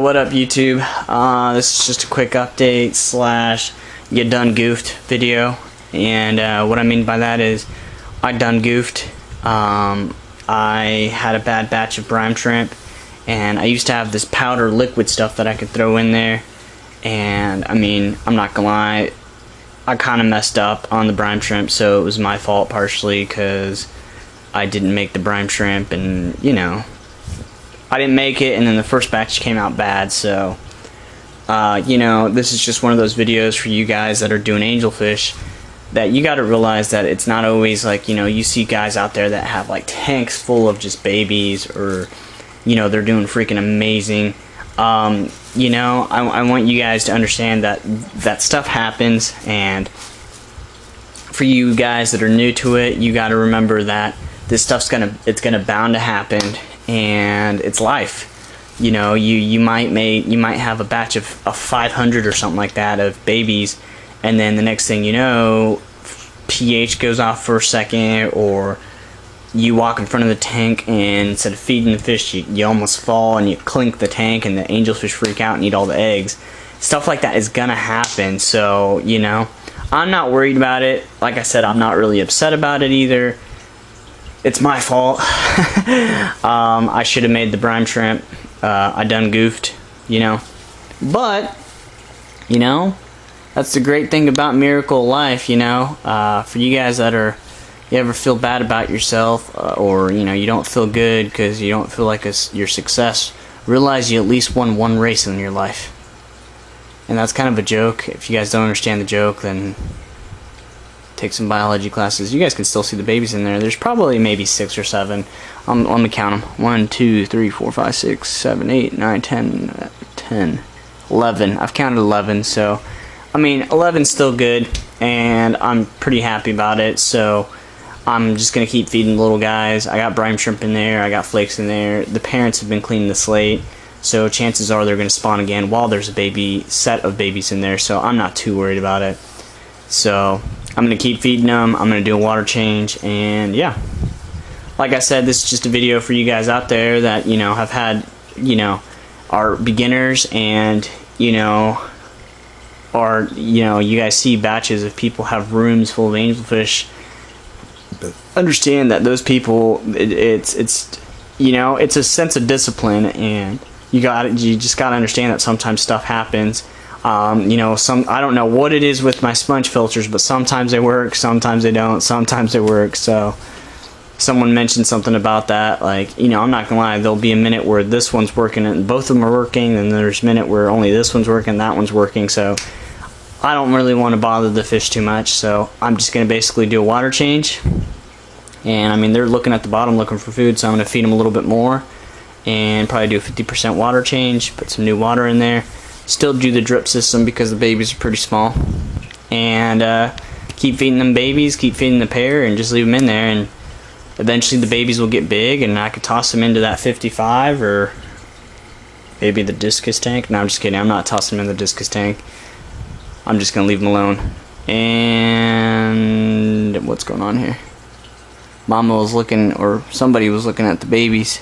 What up, YouTube? This is just a quick update slash get done goofed video, and what I mean by that is I done goofed. I had a bad batch of brine shrimp, and I used to have this powder liquid stuff that I could throw in there, and I mean, I'm not gonna lie, I kind of messed up on the brine shrimp, so it was my fault partially because I didn't make the brine shrimp, and you know, I didn't make it, and then the first batch came out bad. So you know, this is just one of those videos for you guys that are doing angelfish, that you got to realize that it's not always like, you know, you see guys out there that have like tanks full of just babies, or you know, they're doing freaking amazing. You know, I want you guys to understand that that stuff happens, and for you guys that are new to it, you got to remember that this stuff's gonna bound to happen, and it's life. You know, you might have a batch of 500 or something like that of babies, and then the next thing you know, pH goes off for a second, or you walk in front of the tank and instead of feeding the fish, you almost fall and you clink the tank, and the angelfish freak out and eat all the eggs. Stuff like that is gonna happen. So, you know, I'm not worried about it. Like I said, I'm not really upset about it either. It's my fault. I should have made the brine shrimp. I done goofed, you know. But, you know, that's the great thing about Miracle Life, you know. For you guys that you ever feel bad about yourself, or, you know, you don't feel good because you don't feel like your success, realize you at least won one race in your life. And that's kind of a joke. If you guys don't understand the joke, then take some biology classes. You guys can still see the babies in there. There's probably maybe 6 or 7. Let me count them. 1, 2, 3, 4, 5, 6, 7, 8, 9, 10, 11. I've counted 11, so I mean, 11's still good, and I'm pretty happy about it. So I'm just gonna keep feeding the little guys. I got brine shrimp in there, I got flakes in there. The parents have been cleaning the slate, so chances are they're gonna spawn again while there's a set of babies in there, so I'm not too worried about it. So I'm gonna keep feeding them. I'm gonna do a water change, and yeah, like I said, this is just a video for you guys out there that, you know, have had, you know, are beginners, and you know, or you know, you guys see batches of people have rooms full of angelfish. Understand that those people, it's you know, it's a sense of discipline, and you just gotta understand that sometimes stuff happens. You know, I don't know what it is with my sponge filters, but sometimes they work, sometimes they don't, sometimes they work. So someone mentioned something about that, like, you know, I'm not gonna lie, there'll be a minute where this one's working and both of them are working, and there's a minute where only this one's working, that one's working. So I don't really want to bother the fish too much, so I'm just gonna basically do a water change. And I mean, they're looking at the bottom looking for food, so I'm gonna feed them a little bit more and probably do a 50% water change, put some new water in there. Still do the drip system because the babies are pretty small, and keep feeding them babies, keep feeding the pair, and just leave them in there, and eventually the babies will get big, and I could toss them into that 55 or maybe the discus tank. No, I'm just kidding, I'm not tossing them in the discus tank. I'm just gonna leave them alone. And what's going on here? Mama was looking, or somebody was looking at the babies.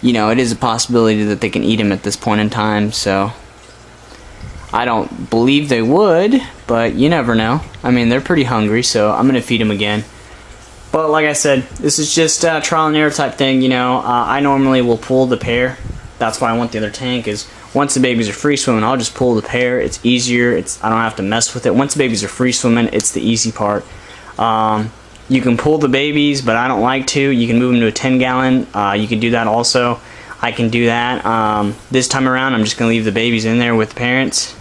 You know, it is a possibility that they can eat them at this point in time, so I don't believe they would, but you never know. I mean, they're pretty hungry, so I'm gonna feed them again. But like I said, this is just a trial and error type thing, you know. I normally will pull the pair. That's why I want the other tank, is once the babies are free swimming, I'll just pull the pair. It's easier, I don't have to mess with it. Once the babies are free swimming, it's the easy part. You can pull the babies, but I don't like to. You can move them to a 10-gallon. You can do that also. I can do that. This time around, I'm just going to leave the babies in there with the parents.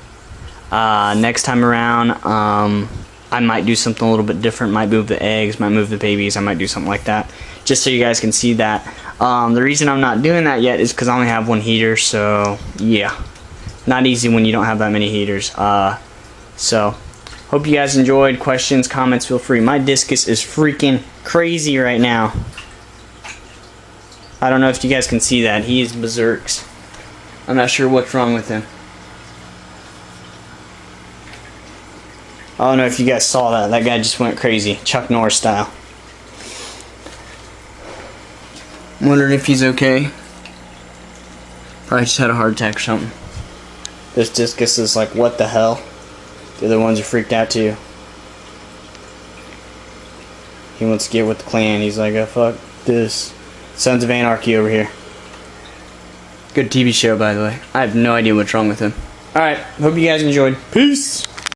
Next time around, I might do something a little bit different. Might move the eggs, might move the babies. I might do something like that, just so you guys can see that. The reason I'm not doing that yet is because I only have one heater, so yeah. Not easy when you don't have that many heaters. So hope you guys enjoyed. Questions, comments, feel free. My discus is freaking crazy right now. I don't know if you guys can see that. He is berserks. I'm not sure what's wrong with him. I don't know if you guys saw that. That guy just went crazy. Chuck Norris style. I'm wondering if he's okay. Probably just had a heart attack or something. This Discus is like, what the hell? The other ones are freaked out too. He wants to get with the clan. He's like, oh, fuck this. Sons of Anarchy over here. Good TV show, by the way. I have no idea what's wrong with him. Alright, hope you guys enjoyed. Peace!